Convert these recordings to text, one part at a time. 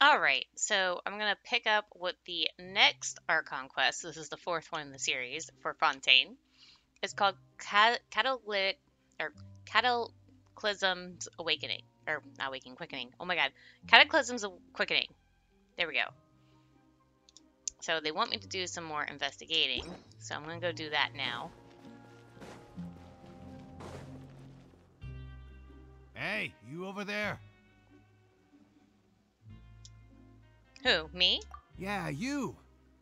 Alright, so I'm gonna pick up with the next Archon quest. This is the fourth one in the series for Fontaine. It's called or Cataclysm's Awakening. Or not Awakening, Quickening. Oh my god. Cataclysm's Quickening. There we go. So they want me to do some more investigating. So I'm gonna go do that now. Hey, you over there? Who? Me? Yeah, you.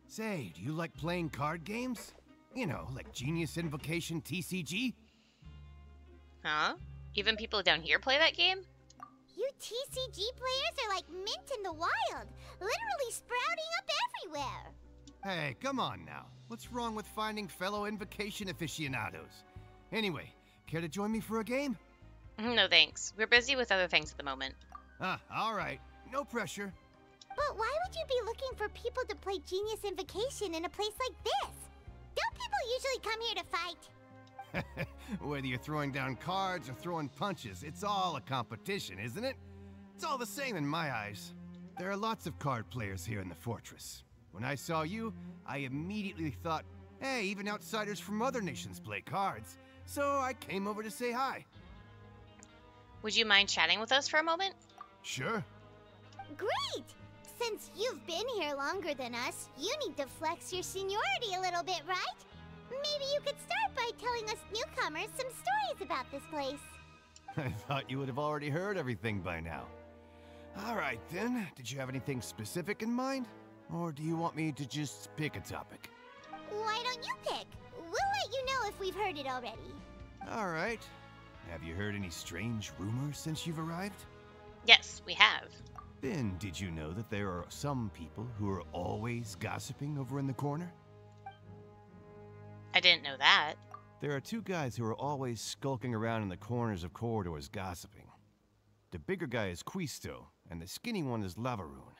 Say, do you like playing card games? You know, like Genius Invocation TCG? Huh? Even people down here play that game? You TCG players are like mint in the wild, literally sprouting up everywhere. Hey, come on now. What's wrong with finding fellow Invocation aficionados? Anyway, care to join me for a game? No thanks. We're busy with other things at the moment. Alright. No pressure. But why would you be looking for people to play Genius Invocation in a place like this? Don't people usually come here to fight? Whether you're throwing down cards or throwing punches, it's all a competition, isn't it? It's all the same in my eyes. There are lots of card players here in the fortress. When I saw you, I immediately thought, hey, even outsiders from other nations play cards. So I came over to say hi. Would you mind chatting with us for a moment? Sure. Great! Since you've been here longer than us, you need to flex your seniority a little bit, right? Maybe you could start by telling us newcomers some stories about this place. I thought you would have already heard everything by now. Alright then, did you have anything specific in mind? Or do you want me to just pick a topic? Why don't you pick? We'll let you know if we've heard it already. Alright. Have you heard any strange rumors since you've arrived? Yes, we have. Then did you know that there are some people who are always gossiping over in the corner? I didn't know that. There are two guys who are always skulking around in the corners of corridors gossiping. The bigger guy is Quisto, and the skinny one is Lavaroon.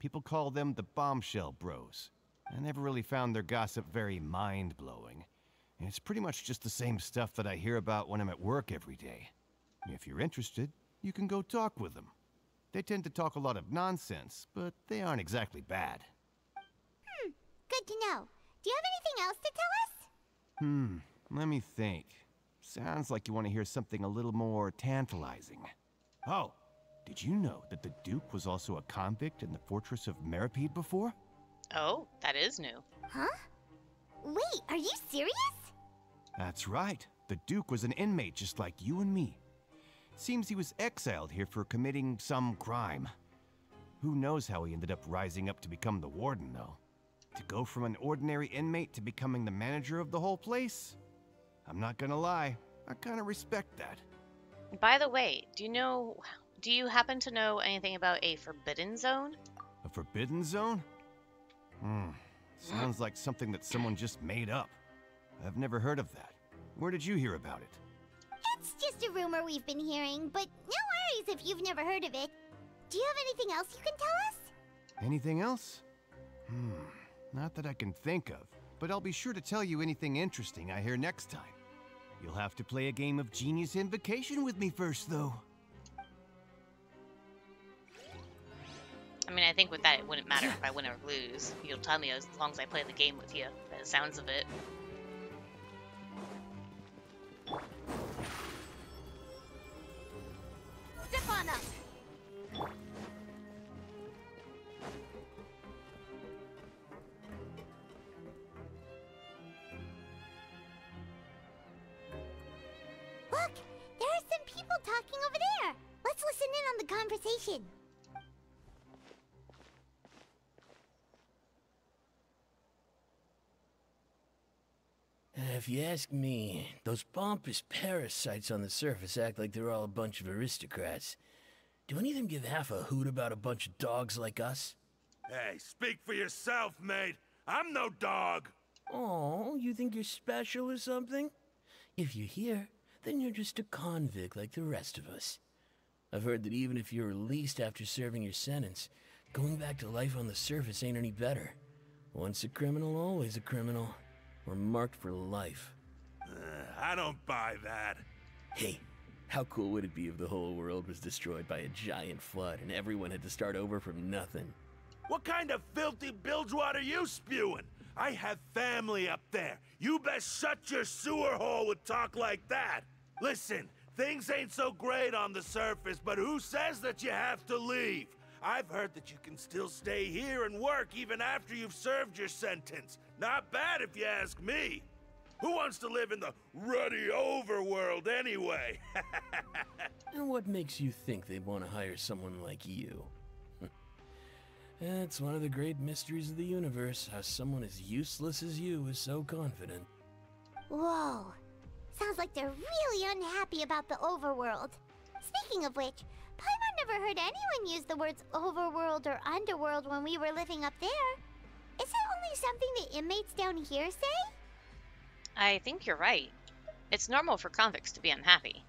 People call them the Bombshell Bros. I never really found their gossip very mind-blowing. And it's pretty much just the same stuff that I hear about when I'm at work every day. If you're interested, you can go talk with them. They tend to talk a lot of nonsense, but they aren't exactly bad. Good to know. Do you have anything else to tell us? Let me think. Sounds like you want to hear something a little more tantalizing. Oh, did you know that the Duke was also a convict in the fortress of Meripede before? Oh, that is new. Huh? Wait, are you serious? That's right. The Duke was an inmate just like you and me. Seems he was exiled here for committing some crime. Who knows how he ended up rising up to become the warden, though. To go from an ordinary inmate to becoming the manager of the whole place? I'm not gonna lie, I kinda respect that. By the way, do you happen to know anything about a forbidden zone? A forbidden zone? Sounds like something that someone just made up. I've never heard of that. Where did you hear about it? It's just a rumor we've been hearing, but no worries if you've never heard of it. Do you have anything else you can tell us? Anything else? Not that I can think of, but I'll be sure to tell you anything interesting I hear next time. You'll have to play a game of Genius Invocation with me first, though. I mean, I think with that it wouldn't matter if I win or lose. You'll tell me as long as I play the game with you, by the sounds of it. Step on up! Look! There are some people talking over there! Let's listen in on the conversation. If you ask me, those pompous parasites on the surface act like they're all a bunch of aristocrats. Do any of them give half a hoot about a bunch of dogs like us? Hey, speak for yourself, mate. I'm no dog. Oh, you think you're special or something? If you're here, then you're just a convict like the rest of us. I've heard that even if you're released after serving your sentence, going back to life on the surface ain't any better. Once a criminal, always a criminal. We're marked for life. I don't buy that. Hey, How cool would it be if the whole world was destroyed by a giant flood and everyone had to start over from nothing? What kind of filthy bilgewater are you spewing? I have family up there. You best shut your sewer hole with talk like that. Listen, things ain't so great on the surface, but who says that you have to leave? I've heard that you can still stay here and work even after you've served your sentence. Not bad if you ask me. Who wants to live in the ruddy overworld anyway? And what makes you think they'd want to hire someone like you? It's one of the great mysteries of the universe, how someone as useless as you is so confident. Whoa. Sounds like they're really unhappy about the overworld. Speaking of which, Paimon never heard anyone use the words overworld or underworld when we were living up there. Is that only something the inmates down here say? I think you're right. It's normal for convicts to be unhappy.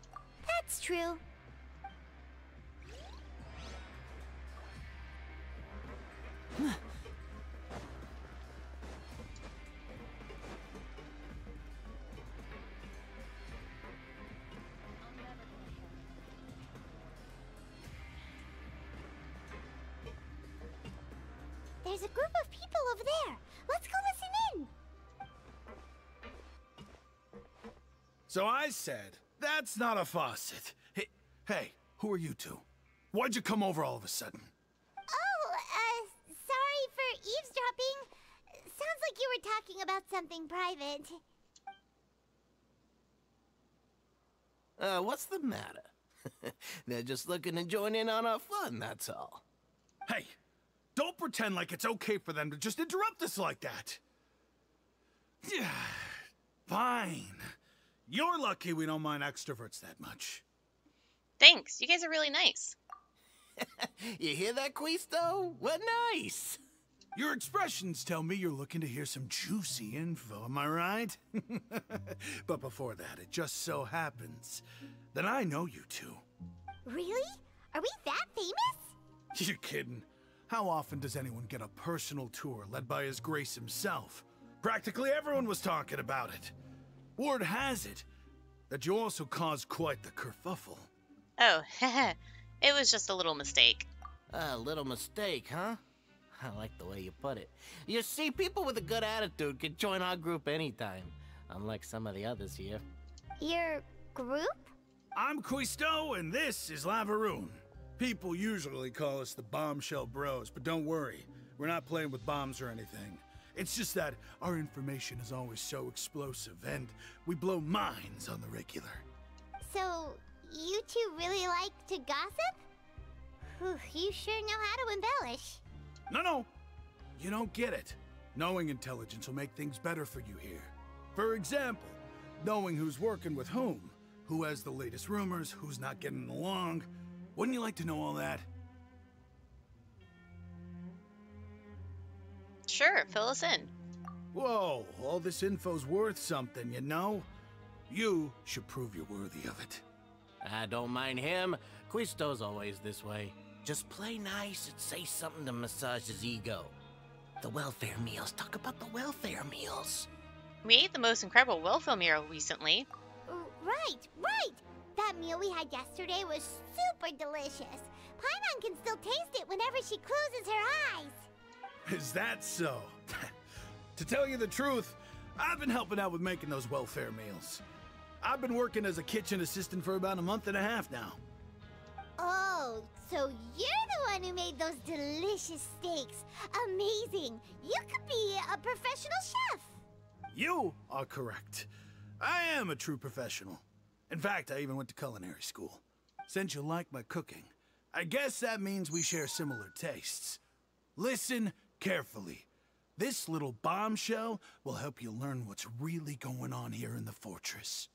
That's true. There's a group of people over there. Let's go listen in. So I said, that's not a faucet. Hey, who are you two? Why'd you come over all of a sudden? Oh, sorry for eavesdropping. Sounds like you were talking about something private. What's the matter? They're just looking to join in on our fun, that's all. Hey, don't pretend like it's okay for them to just interrupt us like that. Yeah, fine. You're lucky we don't mind extroverts that much. Thanks. You guys are really nice. You hear that, Quisto? What nice! Your expressions tell me you're looking to hear some juicy info, am I right? But before that, it just so happens that I know you two. Really? Are we that famous? You're kidding. How often does anyone get a personal tour led by His Grace himself? Practically everyone was talking about it. Word has it that you also caused quite the kerfuffle. Oh, it was just a little mistake. A little mistake, huh? I like the way you put it. You see, people with a good attitude can join our group anytime, unlike some of the others here. Your group? I'm Quisto, and this is Lavaroon. People usually call us the Bombshell Bros, but don't worry, we're not playing with bombs or anything. It's just that our information is always so explosive, and we blow minds on the regular. So, you two really like to gossip? Whew, you sure know how to embellish. No, you don't get it. Knowing intelligence will make things better for you here. For example, knowing who's working with whom, who has the latest rumors, who's not getting along. Wouldn't you like to know all that? Sure, fill us in. Whoa, all this info's worth something, you know? You should prove you're worthy of it. I don't mind him. Quisto's always this way. Just play nice and say something to massage his ego. The welfare meals. Talk about the welfare meals. We ate the most incredible welfare meal recently. Right. That meal we had yesterday was super delicious. Paimon can still taste it whenever she closes her eyes. Is that so? To tell you the truth, I've been helping out with making those welfare meals. I've been working as a kitchen assistant for about a month and a half now. Oh, so you're the one who made those delicious steaks. Amazing. You could be a professional chef. You are correct. I am a true professional. In fact, I even went to culinary school. Since you like my cooking, I guess that means we share similar tastes. Listen carefully. This little bombshell will help you learn what's really going on here in the fortress.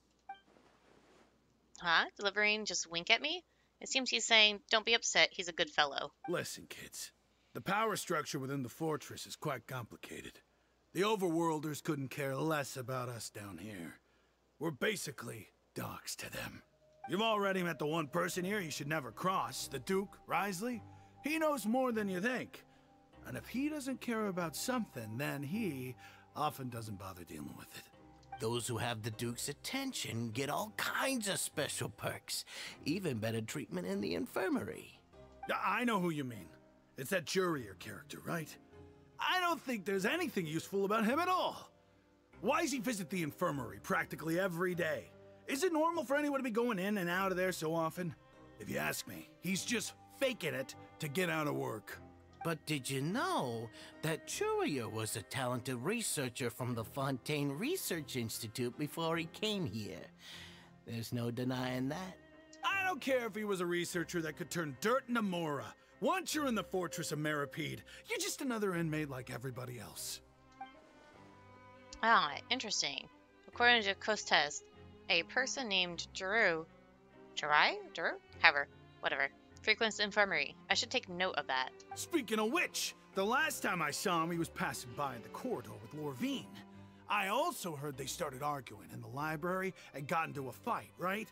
Huh? Delivering just wink at me? It seems he's saying, don't be upset, he's a good fellow. Listen, kids. The power structure within the fortress is quite complicated. The overworlders couldn't care less about us down here. We're basically dogs to them. You've already met the one person here you should never cross, the Duke, Risley. He knows more than you think. And if he doesn't care about something, then he often doesn't bother dealing with it. Those who have the Duke's attention get all kinds of special perks, even better treatment in the infirmary. Yeah, I know who you mean. It's that Jurier character, right? I don't think there's anything useful about him at all. Why does he visit the infirmary practically every day? Is it normal for anyone to be going in and out of there so often? If you ask me, he's just faking it to get out of work. But did you know that Jurier was a talented researcher from the Fontaine Research Institute before he came here? There's no denying that. I don't care if he was a researcher that could turn dirt into Mora. Once you're in the fortress of Meripede, you're just another inmate like everybody else. Ah, interesting. According to Costes, a person named Drew, however, whatever, frequents the infirmary. I should take note of that. Speaking of which, the last time I saw him, he was passing by in the corridor with Lorvine. I also heard they started arguing in the library and got into a fight, right?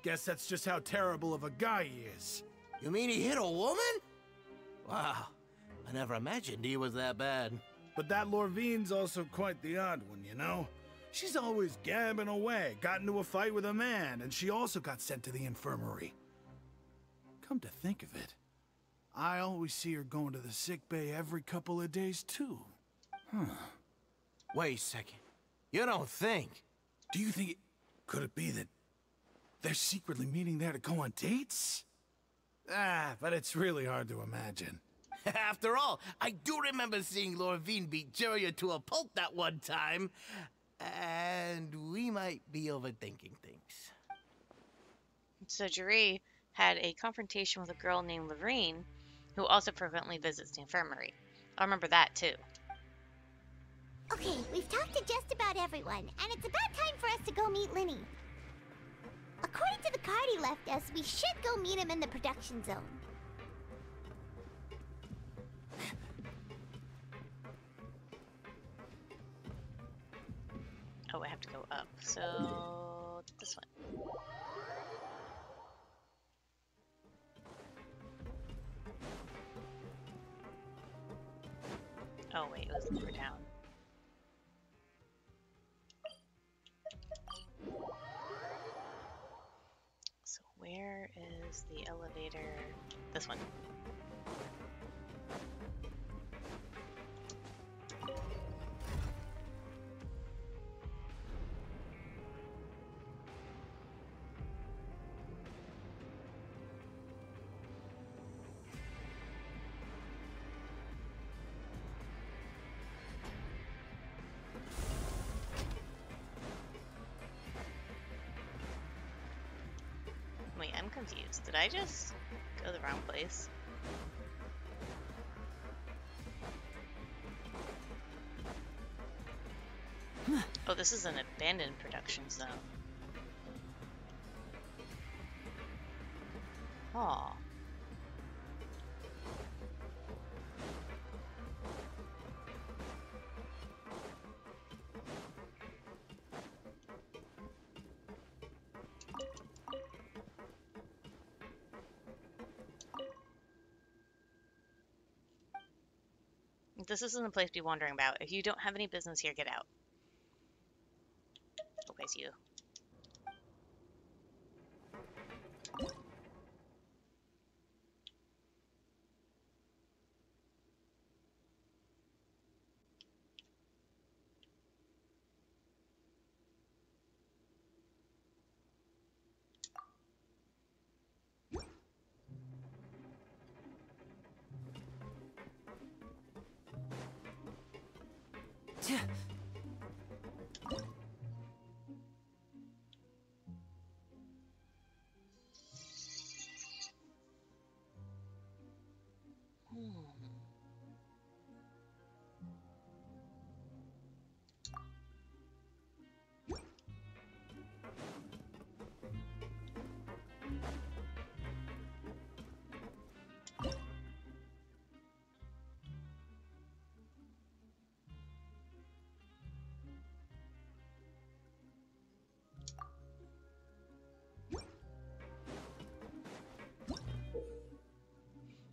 Guess that's just how terrible of a guy he is. You mean he hit a woman? Wow, I never imagined he was that bad. But that Lorvine's also quite the odd one, you know? She's always gabbing away, got into a fight with a man, and she also got sent to the infirmary. Come to think of it, I always see her going to the sick bay every couple of days, too. Huh. Wait a second. You don't think? Do you think could it be that they're secretly meeting there to go on dates? But it's really hard to imagine. After all, I do remember seeing Lorvine beat Jurier to a pulp that one time. And we might be overthinking things. So Juri had a confrontation with a girl named Lorraine, who also frequently visits the infirmary. I remember that too. Okay, we've talked to just about everyone, and it's about time for us to go meet Linny. According to the card he left us, we should go meet him in the production zone. Oh, I have to go up. So this one. Oh wait, it was lower down. So where is the elevator? This one. Wait, I'm confused. Did I just go the wrong place? Oh, this is an abandoned production zone. Oh. This isn't the place to be wandering about. If you don't have any business here, get out. Okay, it's you.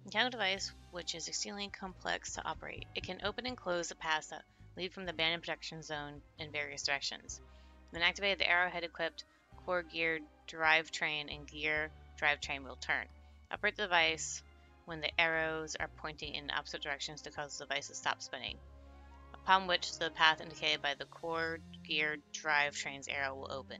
Mechanical device which is exceedingly complex to operate. It can open and close the paths that lead from the abandoned protection zone in various directions. When activated, the arrowhead-equipped core gear drivetrain and gear drivetrain will turn. Operate the device when the arrows are pointing in opposite directions to cause the device to stop spinning, upon which the path indicated by the core gear drivetrain's arrow will open.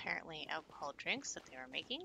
Apparently alcohol drinks that they were making.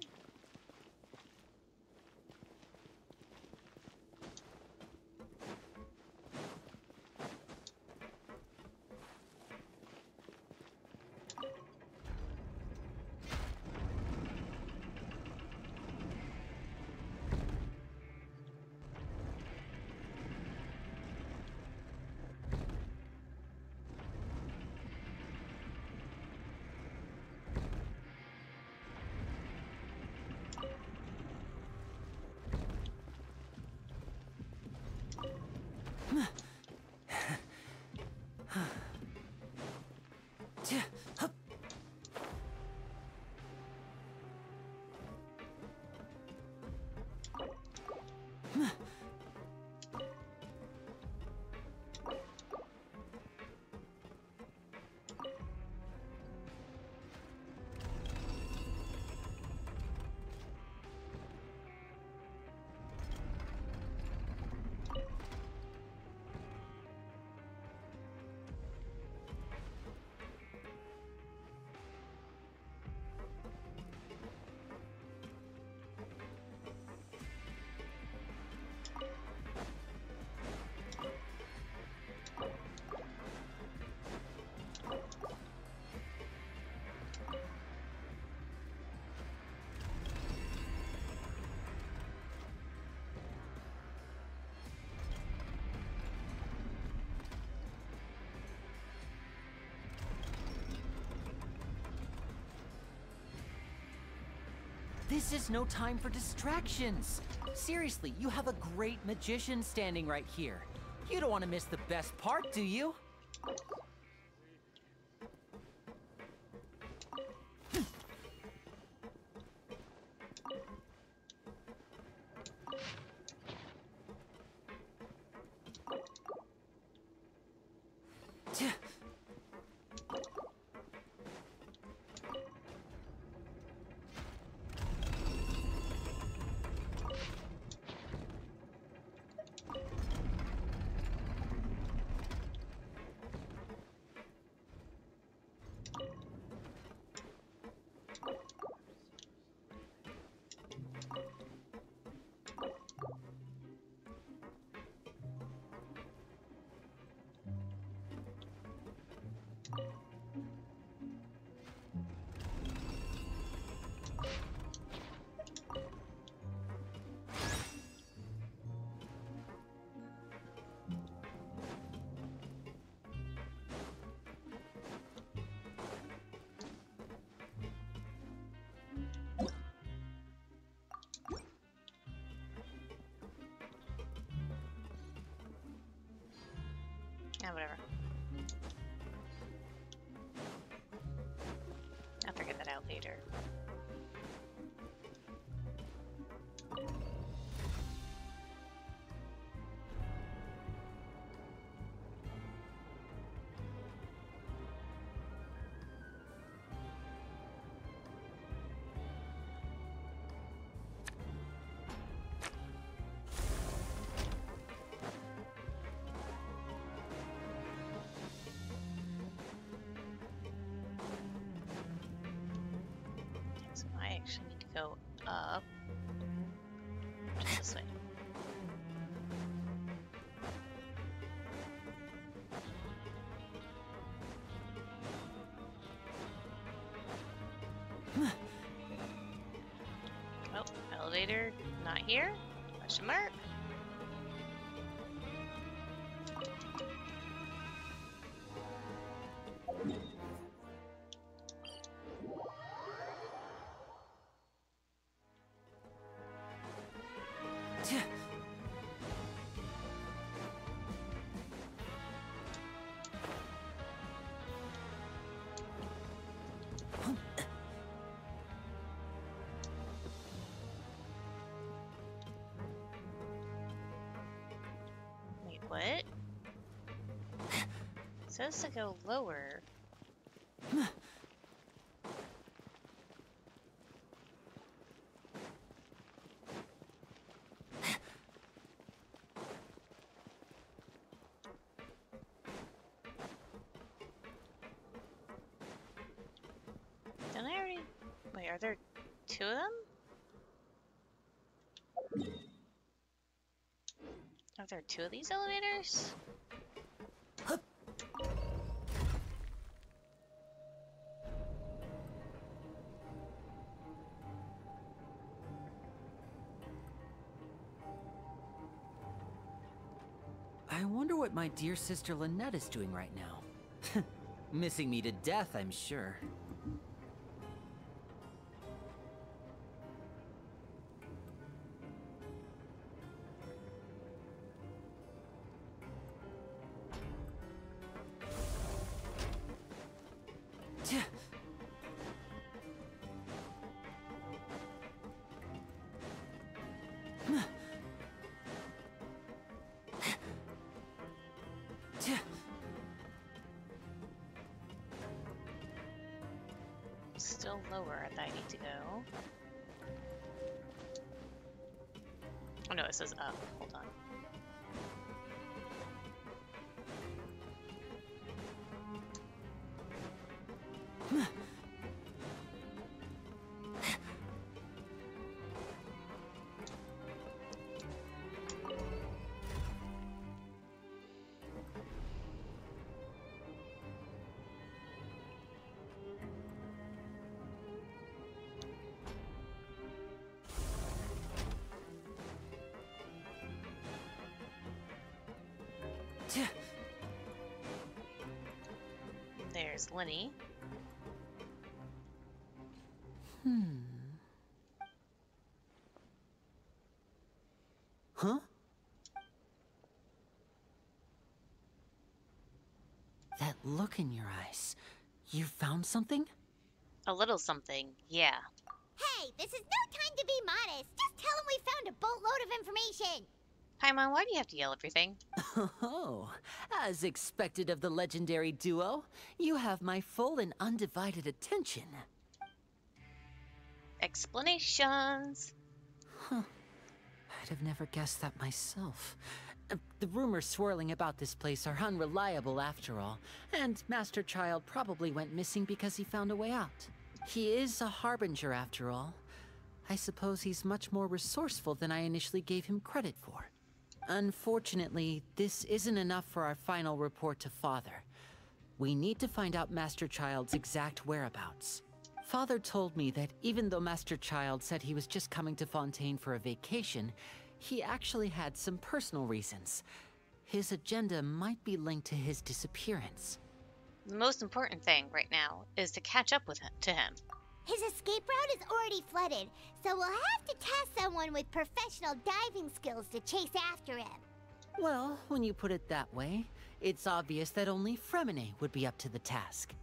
This is no time for distractions. Seriously, you have a great magician standing right here. You don't want to miss the best part, do you? Yeah, whatever. I'll figure that out later. So I actually need to go up. Just this way. Oh, elevator not here? Question mark? Wait, what? It says to go lower. Didn't I already... Wait, are there two of them? Are there two of these elevators? I wonder what my dear sister Lynette is doing right now. Missing me to death, I'm sure. Still lower that I need to go. Oh no, it says up. Hold on. There's Lenny. Huh? That look in your eyes. You found something? A little something, yeah. Hey, this is no time to be modest. Just tell him we found a boatload of information. Paimon, why do you have to yell everything? Oh, as expected of the legendary duo, you have my full and undivided attention. Explanations. I'd have never guessed that myself. The rumors swirling about this place are unreliable after all, and Master Child probably went missing because he found a way out. He is a harbinger after all. I suppose he's much more resourceful than I initially gave him credit for. Unfortunately, this isn't enough for our final report to Father. We need to find out Master Child's exact whereabouts. Father told me that even though Master Child said he was just coming to Fontaine for a vacation, he actually had some personal reasons. His agenda might be linked to his disappearance. The most important thing right now is to catch up to him. His escape route is already flooded, so we'll have to task someone with professional diving skills to chase after him. Well, when you put it that way, it's obvious that only Fremine would be up to the task.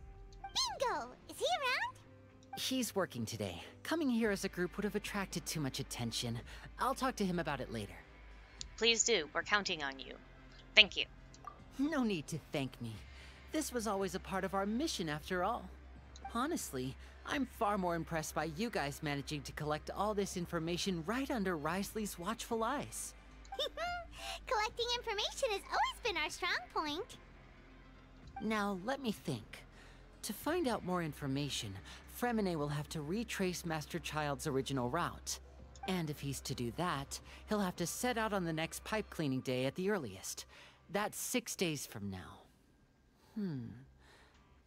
Bingo! Is he around? He's working today. Coming here as a group would have attracted too much attention. I'll talk to him about it later. Please do. We're counting on you. Thank you. No need to thank me. This was always a part of our mission after all. Honestly, I'm far more impressed by you guys managing to collect all this information right under Risley's watchful eyes. Collecting information has always been our strong point. Now, let me think. To find out more information, Fremine will have to retrace Master Child's original route. And if he's to do that, he'll have to set out on the next pipe cleaning day at the earliest. That's 6 days from now.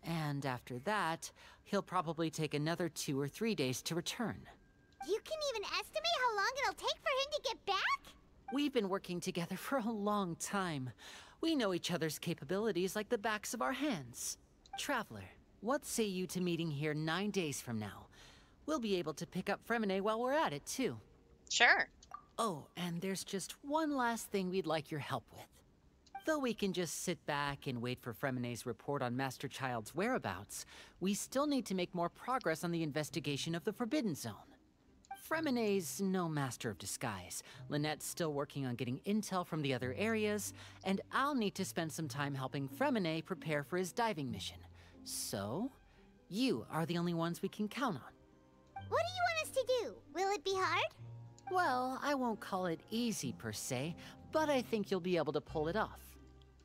And after that, he'll probably take another 2 or 3 days to return. You can even estimate how long it'll take for him to get back? We've been working together for a long time. We know each other's capabilities like the backs of our hands. Traveler, what say you to meeting here 9 days from now? We'll be able to pick up Fremine while we're at it, too. Sure. Oh, and there's just one last thing we'd like your help with. Though we can just sit back and wait for Fremine's report on Master Child's whereabouts, we still need to make more progress on the investigation of the Forbidden Zone. Fremine's no master of disguise. Lynette's still working on getting intel from the other areas, and I'll need to spend some time helping Fremine prepare for his diving mission. So, you are the only ones we can count on. What do you want us to do? Will it be hard? Well, I won't call it easy per se, but I think you'll be able to pull it off.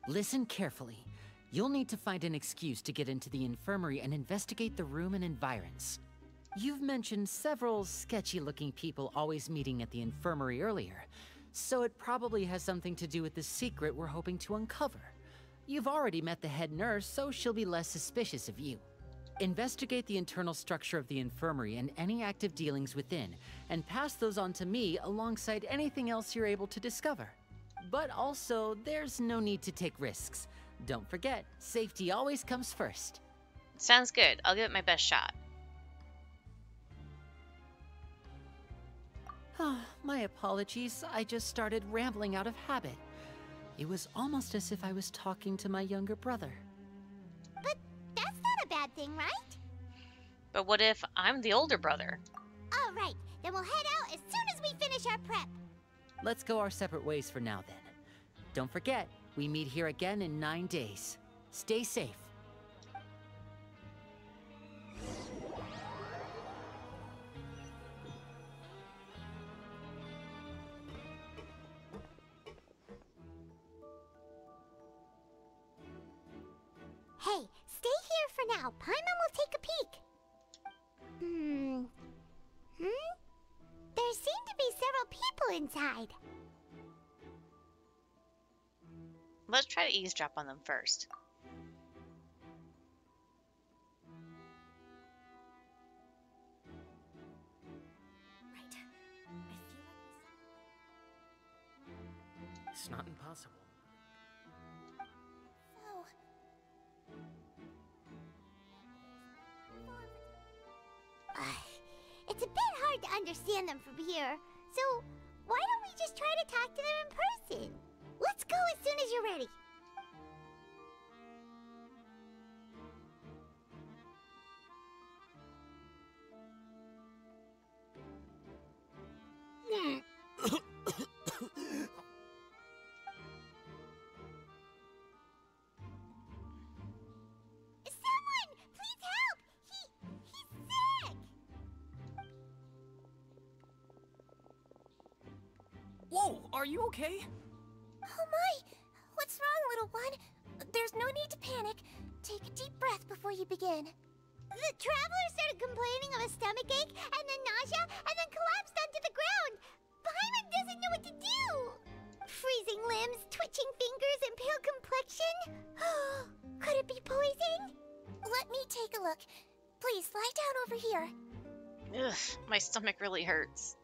Listen carefully. You'll need to find an excuse to get into the infirmary and investigate the room and environs. You've mentioned several sketchy-looking people always meeting at the infirmary earlier, so it probably has something to do with the secret we're hoping to uncover. You've already met the head nurse, so she'll be less suspicious of you. Investigate the internal structure of the infirmary and any active dealings within, and pass those on to me alongside anything else you're able to discover. But also, there's no need to take risks. Don't forget, safety always comes first. Sounds good. I'll give it my best shot. My apologies, I just started rambling out of habit. It was almost as if I was talking to my younger brother. But that's not a bad thing, right? But what if I'm the older brother? All right, then we'll head out as soon as we finish our prep. Let's go our separate ways for now then. Don't forget, we meet here again in 9 days. Stay safe. Hey, stay here for now. Paimon will take a peek. There seem to be several people inside. Let's try to eavesdrop on them first. Right. It's not impossible. Oh. It's a bit hard to understand them from here, so why don't we just try to talk to them in person. Let's go as soon as you're ready. Someone, please help! He's sick! Whoa, are you okay? Oh my! What's wrong, little one? There's no need to panic. Take a deep breath before you begin. The traveler started complaining of a stomachache, and then nausea, and then collapsed onto the ground. Paimon doesn't know what to do. Freezing limbs, twitching fingers, and pale complexion. Could it be poison? Let me take a look. Please, lie down over here. Ugh, my stomach really hurts.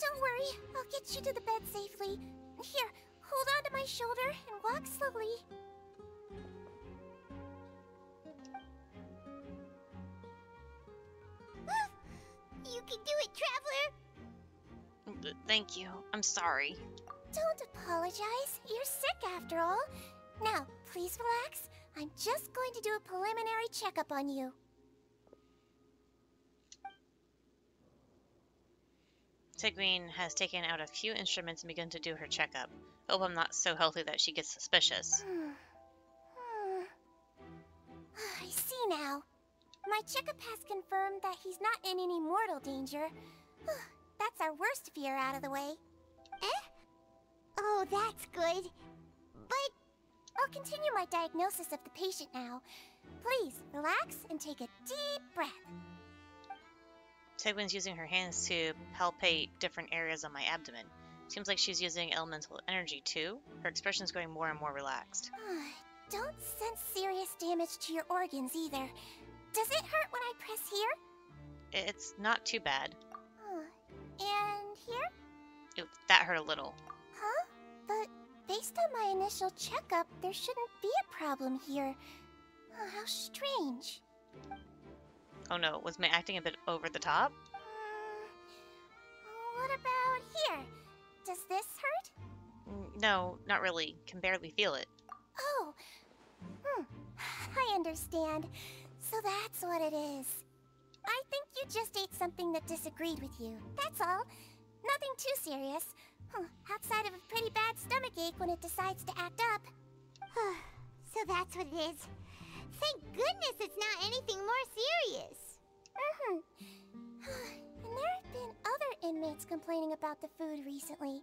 Don't worry, I'll get you to the bed safely. Here, hold on to my shoulder and walk slowly. You can do it, Traveler! Thank you. I'm sorry. Don't apologize. You're sick after all. Now, please relax. I'm just going to do a preliminary checkup on you. Tigween has taken out a few instruments and begun to do her checkup. Hope I'm not so healthy that she gets suspicious. I see now. My checkup has confirmed that he's not in any mortal danger. That's our worst fear out of the way. Eh? Oh, that's good. But I'll continue my diagnosis of the patient now. Please, relax and take a deep breath. Tigween's using her hands to palpate different areas on my abdomen. Seems like she's using elemental energy too. Her expression is going more and more relaxed. Don't sense serious damage to your organs either. Does it hurt when I press here? It's not too bad. And here? That hurt a little. Huh? But based on my initial checkup, there shouldn't be a problem here. How strange. Oh no, was my acting a bit over the top? What about here? Does this hurt? No, not really. Can barely feel it. Oh. I understand. So that's what it is. I think you just ate something that disagreed with you. That's all. Nothing too serious. Outside of a pretty bad stomachache when it decides to act up. So that's what it is. Thank goodness it's not anything more serious. And there have been other inmates complaining about the food recently.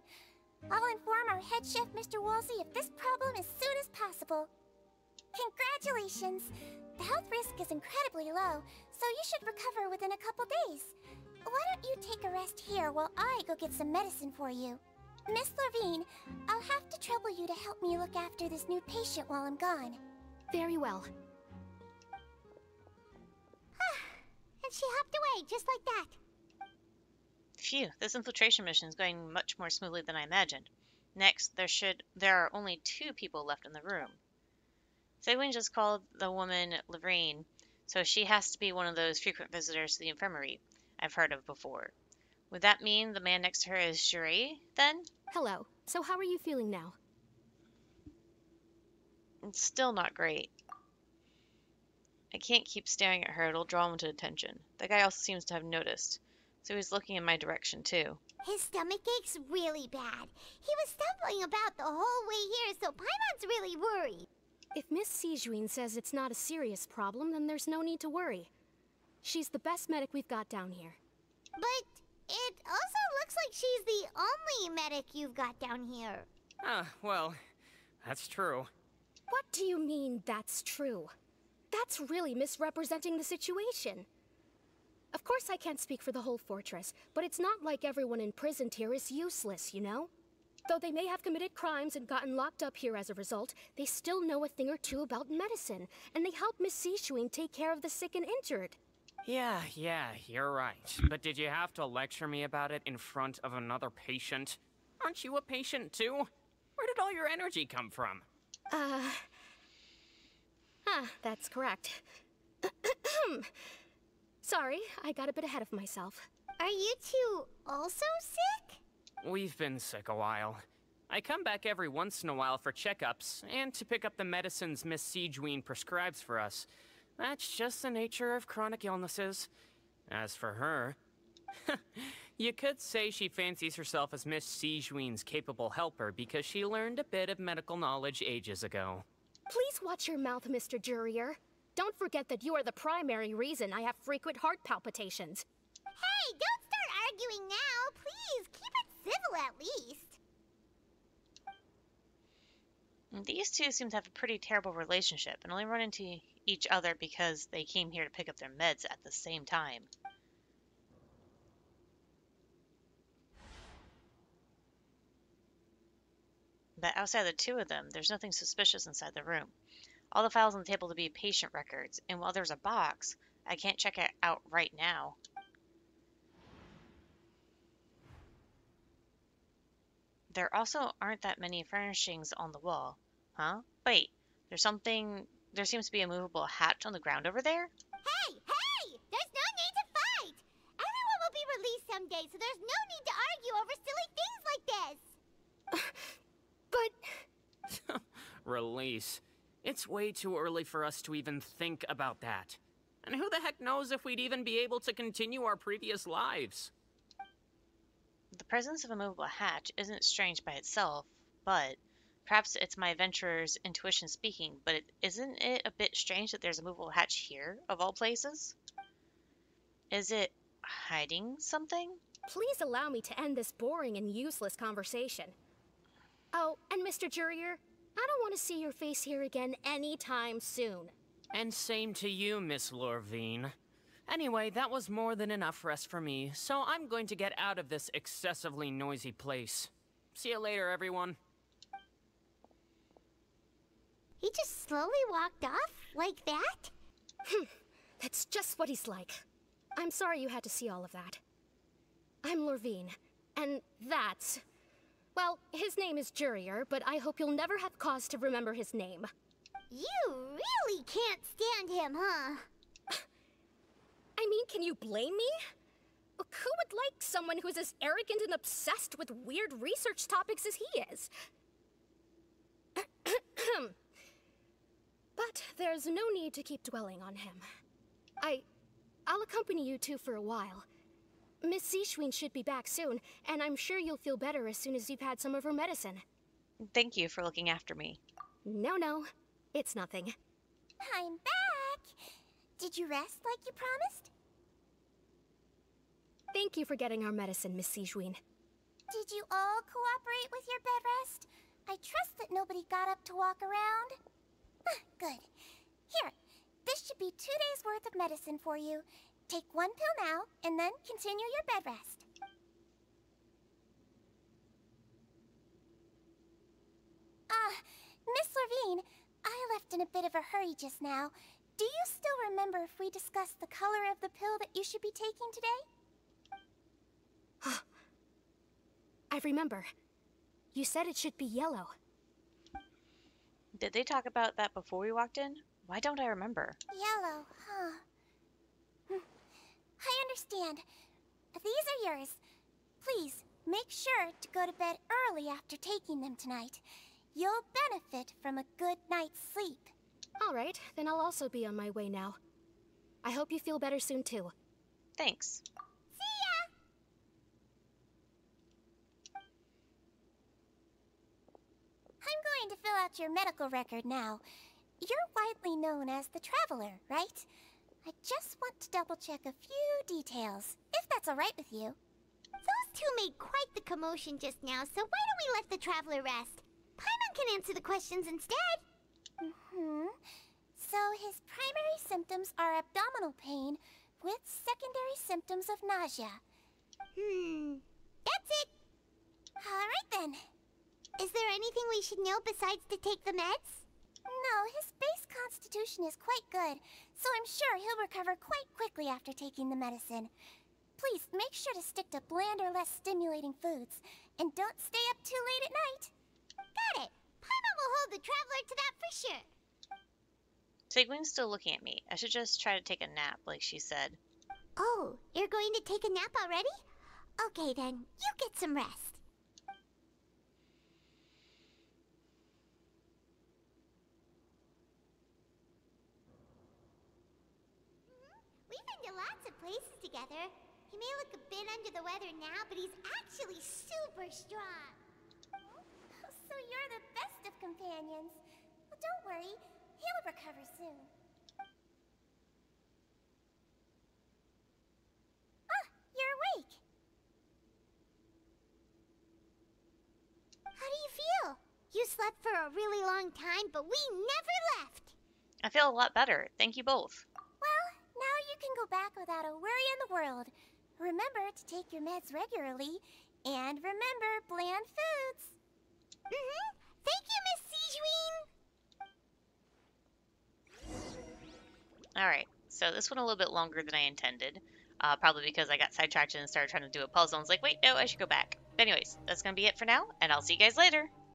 I'll inform our head chef, Mr. Woolsey, of this problem as soon as possible. Congratulations! The health risk is incredibly low, so you should recover within a couple days. Why don't you take a rest here while I go get some medicine for you? Miss Levine, I'll have to trouble you to help me look after this new patient while I'm gone. Very well. And she hopped away, just like that. Phew, this infiltration mission is going much more smoothly than I imagined. Next, there are only 2 people left in the room. Tigween just called the woman Levine, so she has to be one of those frequent visitors to the infirmary I've heard of before. Would that mean the man next to her is Jure, then? Hello. So how are you feeling now? It's still not great. I can't keep staring at her, it'll draw him into attention. The guy also seems to have noticed, so he's looking in my direction too. His stomachache's really bad. He was stumbling about the whole way here, so Paimon's really worried. If Miss Sijuin says it's not a serious problem, then there's no need to worry. She's the best medic we've got down here. But it also looks like she's the only medic you've got down here. Well, that's true. What do you mean, that's true? That's really misrepresenting the situation. Of course I can't speak for the whole fortress, but it's not like everyone imprisoned here is useless, you know? Though they may have committed crimes and gotten locked up here as a result, they still know a thing or two about medicine, and they help Miss Sishuin take care of the sick and injured. Yeah, you're right. But did you have to lecture me about it in front of another patient? Aren't you a patient too? Where did all your energy come from? That's correct. Sorry, I got a bit ahead of myself. Are you two also sick? We've been sick a while. I come back every once in a while for checkups, and to pick up the medicines Miss Siegewien prescribes for us. That's just the nature of chronic illnesses. As for her, you could say she fancies herself as Miss Siegewien's capable helper because she learned a bit of medical knowledge ages ago. Please watch your mouth, Mr. Jurier. Don't forget that you are the primary reason I have frequent heart palpitations. Hey, don't start arguing now. Please, keep it civil at least. These two seem to have a pretty terrible relationship and only run into each other because they came here to pick up their meds at the same time. But outside the two of them, there's nothing suspicious inside the room. All the files on the table to be patient records, and while there's a box, I can't check it out right now. There also aren't that many furnishings on the wall. Huh? Wait, there seems to be a movable hatch on the ground over there? Hey, hey! There's no need to fight! Everyone will be released someday, so there's no need to argue over silly things like this! But... Release. It's way too early for us to even think about that. And who the heck knows if we'd even be able to continue our previous lives? The presence of a movable hatch isn't strange by itself, but perhaps it's my adventurer's intuition speaking, but isn't it a bit strange that there's a movable hatch here, of all places? Is it hiding something? Please allow me to end this boring and useless conversation. Oh, and Mr. Jurier, I don't want to see your face here again anytime soon. And same to you, Miss Lorvine. Anyway, that was more than enough rest for me, so I'm going to get out of this excessively noisy place. See you later, everyone. He just slowly walked off like that? That's just what he's like. I'm sorry you had to see all of that. I'm Lorvine, and that's... Well, his name is Jurier, but I hope you'll never have cause to remember his name. You really can't stand him, huh? I mean, can you blame me? Who would like someone who's as arrogant and obsessed with weird research topics as he is? But there's no need to keep dwelling on him. I'll accompany you two for a while. Miss Siegewien should be back soon, and I'm sure you'll feel better as soon as you've had some of her medicine. Thank you for looking after me. No, it's nothing. I'm back! Did you rest like you promised? Thank you for getting our medicine, Miss Siegewien. Did you all cooperate with your bed rest? I trust that nobody got up to walk around. Good. Here, this should be 2 days' worth of medicine for you. Take 1 pill now, and then continue your bed rest. Miss Lorvine, I left in a bit of a hurry just now. Do you still remember if we discussed the color of the pill that you should be taking today? I remember. You said it should be yellow. Did they talk about that before we walked in? Why don't I remember? Yellow, huh? I understand. These are yours. Please, make sure to go to bed early after taking them tonight. You'll benefit from a good night's sleep. All right, then I'll also be on my way now. I hope you feel better soon, too. Thanks. See ya! I'm going to fill out your medical record now. You're widely known as the Traveler, right? I just want to double-check a few details, if that's all right with you. Those two made quite the commotion just now, so why don't we let the Traveler rest? Paimon can answer the questions instead. So his primary symptoms are abdominal pain with secondary symptoms of nausea. That's it. All right then. Is there anything we should know besides to take the meds? No, his base constitution is quite good, so I'm sure he'll recover quite quickly after taking the medicine. Please make sure to stick to bland or less stimulating foods, and don't stay up too late at night. Got it. Paimon will hold the Traveler to that for sure. Sigwin's still looking at me. I should just try to take a nap, like she said. Oh, you're going to take a nap already? Okay then, you get some rest. We've been to lots of places together. He may look a bit under the weather now, but he's actually super strong. So you're the best of companions. Well, don't worry. He'll recover soon. Ah, you're awake. How do you feel? You slept for a really long time, but we never left. I feel a lot better. Thank you both. Well, now you can go back without a worry in the world. Remember to take your meds regularly, and remember bland foods. Thank you, Miss Sijuine. Alright, so this one a little bit longer than I intended. Probably because I got sidetracked and started trying to do a puzzle and was like, wait, no, I should go back. But anyways, that's going to be it for now, and I'll see you guys later.